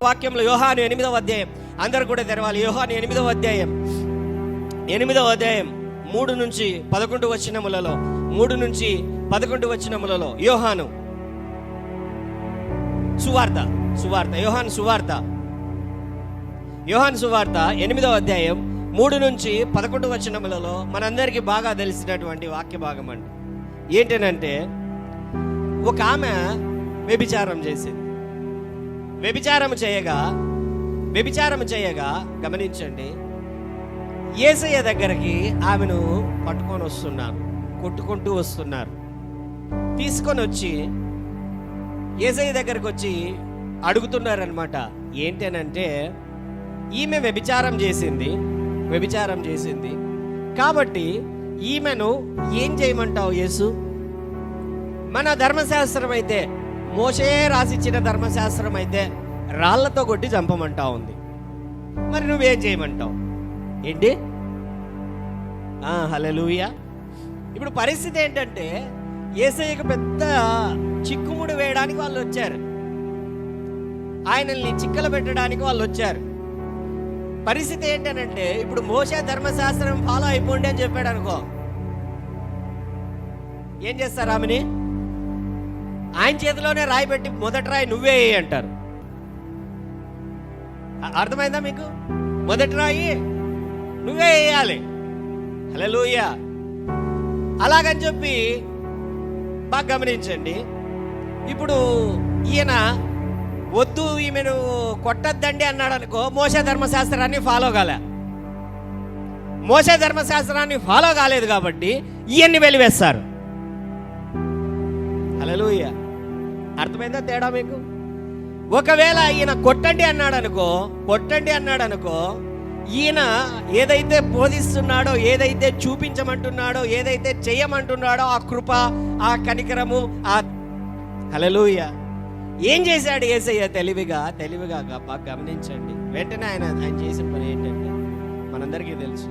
వాక్యంలో యోహాను 8వ అధ్యాయం, అందరూ కూడా తెరవాలి. యోహాను 8వ అధ్యాయం 3 నుంచి 11 వచనములలో, 3 నుంచి 11 వచనములలో యోహాను సువార్త యోహాను సువార్త 8వ అధ్యాయం 3 నుంచి 11 వచనములలో మనందరికీ బాగా తెలిసినటువంటి వాక్య భాగం అండి. ఏంటనంటే, ఒక ఆమె వ్యభిచారం చేసింది. వ్యభిచారం చేయగా గమనించండి, యేసయ్య దగ్గరికి ఆమెను పట్టుకొని వస్తున్నారు, కొట్టుకుంటూ వస్తున్నారు. తీసుకొని వచ్చి యేసయ్య దగ్గరకు వచ్చి అడుగుతున్నారనమాట. ఏంటనంటే, ఈమె వ్యభిచారం చేసింది కాబట్టి ఈమెను ఏం చేయమంటావు యేసు? మన ధర్మశాస్త్రం అయితే, మోషే రాసిచ్చిన ధర్మశాస్త్రం అయితే రాళ్లతో కొట్టి చంపమంటా ఉంది. మరి నువ్వేం చేయమంటావు ఏంటి? హల్లెలూయా. ఇప్పుడు పరిస్థితి ఏంటంటే, యేసయ్యకు పెద్ద చిక్కుముడి వేయడానికి వాళ్ళు వచ్చారు, ఆయనల్ని చిక్కలు పెట్టడానికి వాళ్ళు వచ్చారు. పరిస్థితి ఏంటనంటే, ఇప్పుడు మోషే ధర్మశాస్త్రం ఫాలో అయిపోండి అని చెప్పాడు అనుకో, ఏం చేస్తారు? ఆమెని ఆయన చేతిలోనే రాయి పెట్టి మొదటి రాయి నువ్వే అంటారు. అర్థమైందా మీకు? మొదటి రాయి నువ్వే వేయాలి. హల్లెలూయా. అలాగని చెప్పి బాగా గమనించండి. ఇప్పుడు ఈయన వద్దు, ఈమెను కొట్టద్దండి అన్నాడు అనుకో, మోషే ధర్మశాస్త్రాన్ని ఫాలో కాలేదు కాబట్టి ఈయన్ని వెలివేస్తారు. హల్లెలూయా. అర్థమైందా తేడా మీకు? ఒకవేళ ఈయన కొట్టండి అన్నాడు అనుకో, ఈయన ఏదైతే బోధిస్తున్నాడో, ఏదైతే చూపించమంటున్నాడో, ఏదైతే చేయమంటున్నాడో, ఆ కృప, ఆ కనికరము, ఆ హల్లెలూయా ఏం చేశాడు యేసయ్య? తెలివిగా బాగా గమనించండి. వెంటనే ఆయన చేసిన పని ఏంటంటే, మనందరికీ తెలుసు.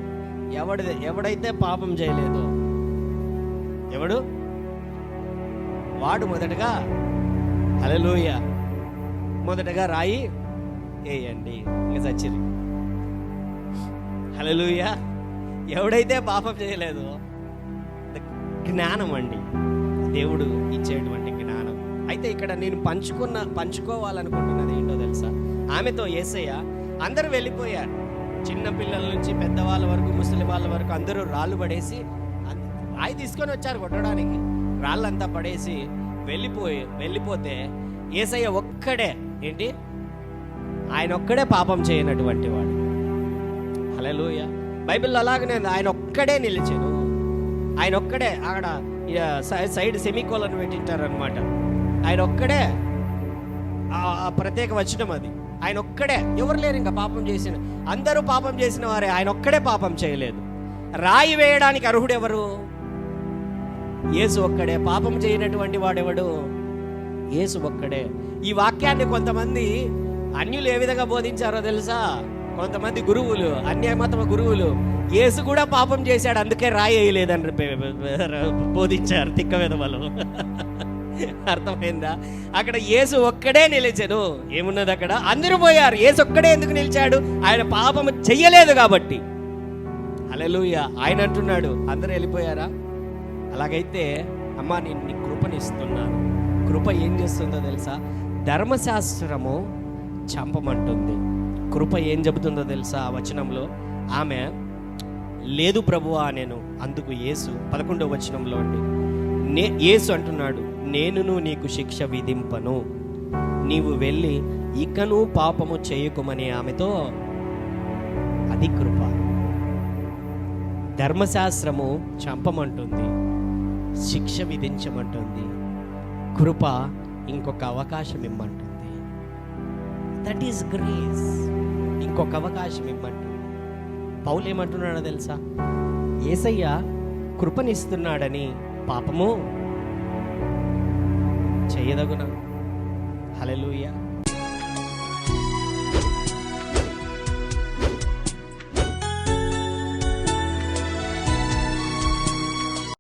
ఎవడైతే పాపం చేయలేదో వాడు మొదటగా హల్లెలూయా రాయి వేయండి. ఇంకా చచ్చిరి. హల్లెలూయా. ఎవడైతే పాపం చేయలేదో, జ్ఞానం అండి, దేవుడు ఇచ్చేటువంటి జ్ఞానం. అయితే ఇక్కడ నేను పంచుకోవాలనుకుంటున్నది ఏంటో తెలుసా? ఆమెతో యేసయ్య, అందరూ వెళ్ళిపోయారు, చిన్న పిల్లల నుంచి పెద్దవాళ్ళ వరకు, ముసలి వాళ్ళ వరకు అందరూ రాళ్ళు పడేసి రాయి తీసుకొని వచ్చారు కొట్టడానికి. రాళ్ళంతా పడేసి వెళ్ళిపోతే యేసయ్య ఒక్కడే ఆయన ఒక్కడే పాపం చేయనటువంటి వాడు. హల్లెలూయా. బైబిల్లో అలాగనే ఆయన ఒక్కడే నిలిచాను. ఆయన ఒక్కడే, అక్కడ సైడ్ సెమీకోలన్ పెట్టింటారనమాట. ఆయన ఒక్కడే ఆ ప్రత్యేక వచనం అది. ఆయన ఒక్కడే, ఎవరు లేరు ఇంకా పాపం చేసిన, అందరూ పాపం చేసిన వారే, ఆయన ఒక్కడే పాపం చేయలేదు. రాయి వేయడానికి అర్హుడు ఎవరు? యేసు ఒక్కడే. పాపం చేయనటువంటి వాడెవడు? యేసు ఒక్కడే. ఈ వాక్యాన్ని కొంతమంది అన్యులు ఏ విధంగా బోధించారో తెలుసా? కొంతమంది గురువులు, అన్యమత గురువులు, యేసు కూడా పాపం చేశాడు అందుకే రాయి వేయలేదని బోధించారు తిక్క విధవలు. అర్థమైందా? అక్కడ యేసు ఒక్కడే నిలిచాడు. ఏమున్నది అక్కడ? అందరూ పోయారు. యేసు ఒక్కడే ఎందుకు నిలిచాడు? ఆయన పాపం చెయ్యలేదు కాబట్టి. హల్లెలూయా. ఆయన అంటున్నాడు, అందరూ వెళ్ళిపోయారా? అలాగైతే అమ్మా, నేను నీ కృపనిస్తున్నాను. కృప ఏం చేస్తుందో తెలుసా? ధర్మశాస్త్రము చంపమంటుంది. కృప ఏం చెబుతుందో తెలుసా? ఆ వచనంలో ఆమె లేదు ప్రభువా నేను. అందుకు యేసు 11వ వచనంలో అండి, యేసు అంటున్నాడు, నేనును నీకు శిక్ష విధింపను, నీవు వెళ్ళి ఇకను పాపము చేయకుమని ఆమెతో. అది కృప. ధర్మశాస్త్రము చంపమంటుంది, శిక్ష విధించమంటుంది. కృప ఇంకొక అవకాశం ఇమ్మంటుంది. That is grace. ఇంకొక అవకాశం ఇమ్మంటుంది. పౌలు ఏమంటున్నాడో తెలుసా? యేసయ్య కృపనిస్తున్నాడని పాపము చేయదగునా? హల్లెలూయా.